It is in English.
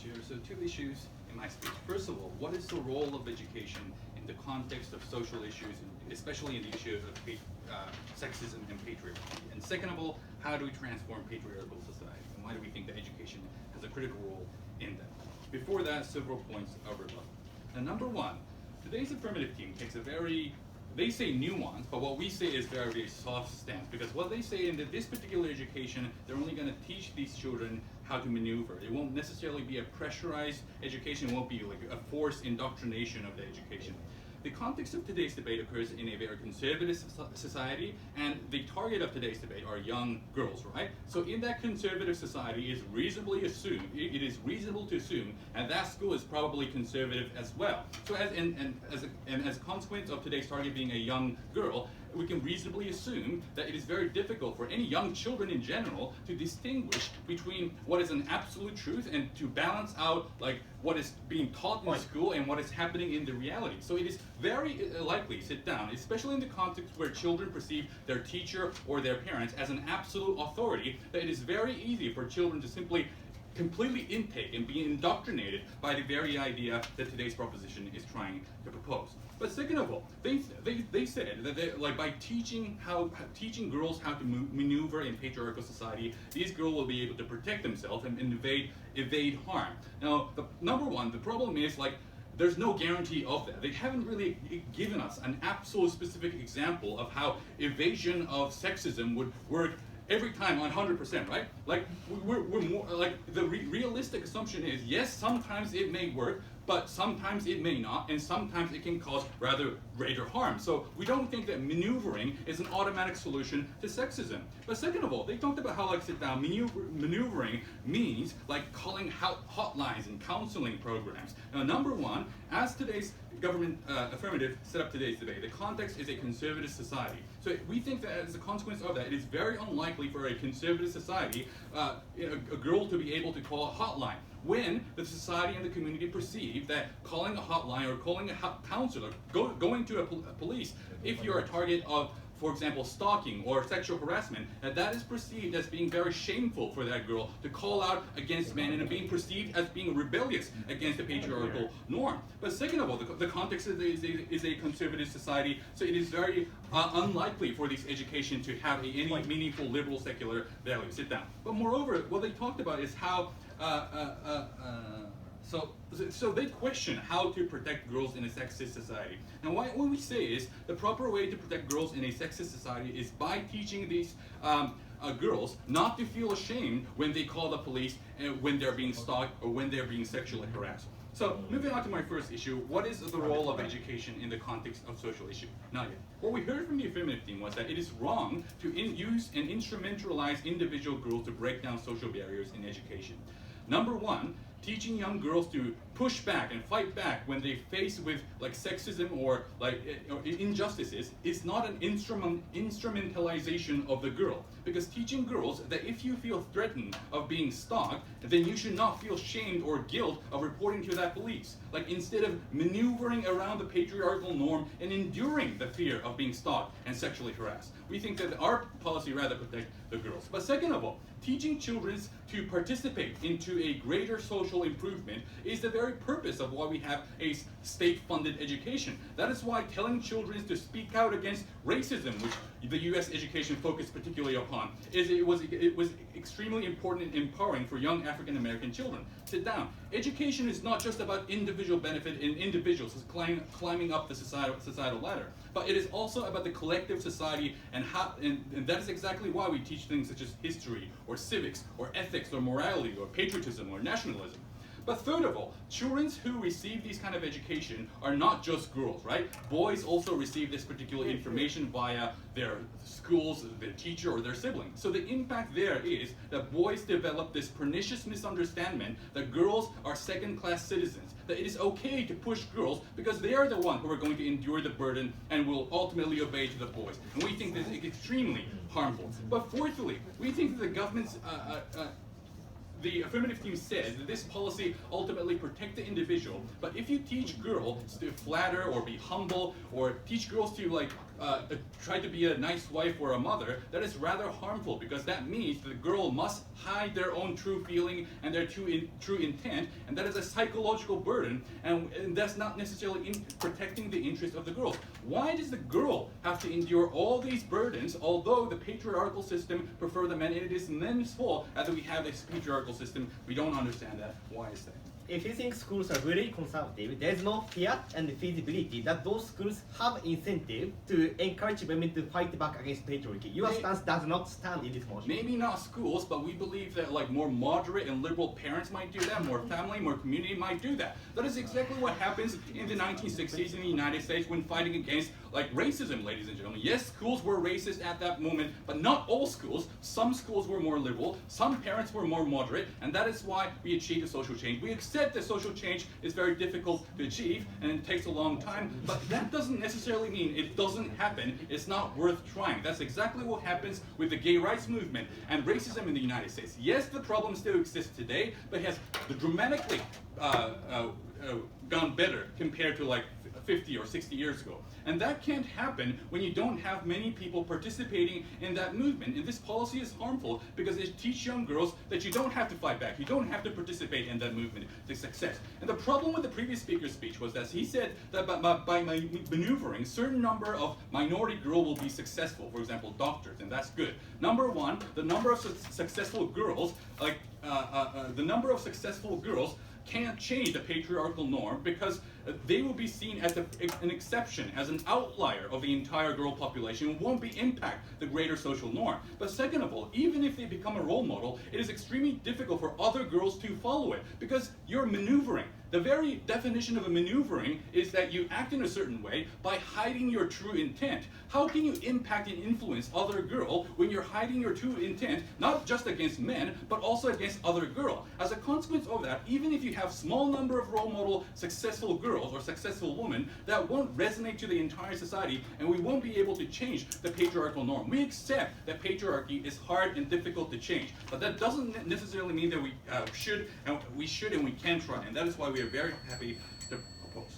Chair. So two issues in my speech. First of all, what is the role of education in the context of social issues, especially in the issue of sexism and patriarchy? And second of all, how do we transform patriarchal society? And why do we think that education has a critical role in that? Before that, several points of rebuttal. Now, number one, today's affirmative team takes a very, they say nuanced, but what we say is very, very soft stance, because what they say in this particular education, they're only going to teach these children how to maneuver. It won't necessarily be a pressurized education, it won't be like a forced indoctrination of the education. The context of today's debate occurs in a very conservative society, and the target of today's debate are young girls, right? So in that conservative society, it is reasonable to assume, and that school is probably conservative as well. So as a consequence of today's target being a young girl, we can reasonably assume that it is very difficult for any young children in general to distinguish between what is an absolute truth and to balance out like what is being taught in school and what is happening in the reality. So it is very likely, sit down, especially in the context where children perceive their teacher or their parents as an absolute authority, that it is very easy for children to simply completely intake and be indoctrinated by the very idea that today's proposition is trying to propose. But second of all, they said that like by teaching girls how to maneuver in patriarchal society, these girls will be able to protect themselves and evade harm. Now, number one, the problem is like there's no guarantee of that. They haven't really given us an absolute specific example of how evasion of sexism would work every time 100%, right? Like we're more like the realistic assumption is yes, sometimes it may work, but sometimes it may not, and sometimes it can cause rather greater harm. So we don't think that maneuvering is an automatic solution to sexism. But second of all, they talked about how like sit down maneuvering means like calling hotlines and counseling programs. Now, number one, as today's government affirmative set up today's debate, the context is a conservative society. So we think that as a consequence of that, it is very unlikely for a conservative society, a girl to be able to call a hotline, when the society and the community perceive that calling a hotline or calling a counselor, going to a police, if you're a target of, for example, stalking or sexual harassment, that is perceived as being very shameful for that girl to call out against men and being perceived as being rebellious against the patriarchal norm. But second of all, the context is a conservative society, so it is very unlikely for this education to have any meaningful liberal secular value. Sit down. But moreover, what they talked about is how so they question how to protect girls in a sexist society. Now, what we say is the proper way to protect girls in a sexist society is by teaching these girls not to feel ashamed when they call the police when they're being stalked or when they're being sexually harassed. So moving on to my first issue, what is the role of education in the context of social issue? Not yet. What we heard from the affirmative team was that it is wrong to use and instrumentalize individual girls to break down social barriers in education. Number one, teaching young girls to push back and fight back when they face with like sexism or like injustices is not an instrumentalization of the girl. Because teaching girls that if you feel threatened of being stalked, then you should not feel shame or guilt of reporting to that police. Like instead of maneuvering around the patriarchal norm and enduring the fear of being stalked and sexually harassed. We think that our policy rather protect the girls. But second of all, teaching children to participate into a greater social improvement is the very purpose of why we have a state-funded education. That is why telling children to speak out against racism, which the U.S. education focused particularly upon, it was extremely important and empowering for young African American children. Sit down. Education is not just about individual benefit in individuals climbing up the societal ladder, but it is also about the collective society and that is exactly why we teach things such as history or civics or ethics or morality or patriotism or nationalism. But third of all, children who receive these kind of education are not just girls, right? Boys also receive this particular information via their schools, their teacher, or their siblings. So the impact there is that boys develop this pernicious misunderstanding that girls are second-class citizens, that it is okay to push girls because they are the ones who are going to endure the burden and will ultimately obey to the boys. And we think this is extremely harmful. But fourthly, we think that the government's the affirmative team says that this policy ultimately protects the individual, but if you teach girls to flatter or be humble or teach girls to like try to be a nice wife or a mother, that is rather harmful, because that means the girl must hide their own true feeling and their true intent, and that is a psychological burden, and that's not necessarily protecting the interest of the girls. Why does the girl have to endure all these burdens, although the patriarchal system prefer the men, and it is men's fault that we have this patriarchal system? We don't understand that. Why is that? If you think schools are really conservative, there is no fear and feasibility that those schools have incentive to encourage women to fight back against patriarchy. Your stance does not stand in this motion. Maybe not schools, but we believe that like more moderate and liberal parents might do that, more family, more community might do that. That is exactly what happens in the 1960s in the United States when fighting against like racism, ladies and gentlemen. Yes, schools were racist at that moment, but not all schools. Some schools were more liberal, some parents were more moderate, and that is why we achieved a social change. We accept that social change is very difficult to achieve and it takes a long time, but that doesn't necessarily mean it doesn't happen. It's not worth trying. That's exactly what happens with the gay rights movement and racism in the United States. Yes, the problem still exists today, but it has dramatically gone better compared to like 50 or 60 years ago. And that can't happen when you don't have many people participating in that movement. And this policy is harmful because it teaches young girls that you don't have to fight back. You don't have to participate in that movement to success. And the problem with the previous speaker's speech was that he said that by maneuvering, a certain number of minority girls will be successful. For example, doctors, and that's good. Number one, the number of successful girls, can't change the patriarchal norm because they will be seen as an exception, as an outlier of the entire girl population, and won't be impact the greater social norm. But second of all, even if they become a role model, it is extremely difficult for other girls to follow it because you're maneuvering. The very definition of a maneuvering is that you act in a certain way by hiding your true intent. How can you impact and influence other girls when you're hiding your true intent, not just against men, but also against other girls? As a consequence of that, even if you have small number of role model successful girls or successful women, that won't resonate to the entire society, and we won't be able to change the patriarchal norm. We accept that patriarchy is hard and difficult to change, but that doesn't necessarily mean that we should and we can try, and that is why we are very happy to oppose.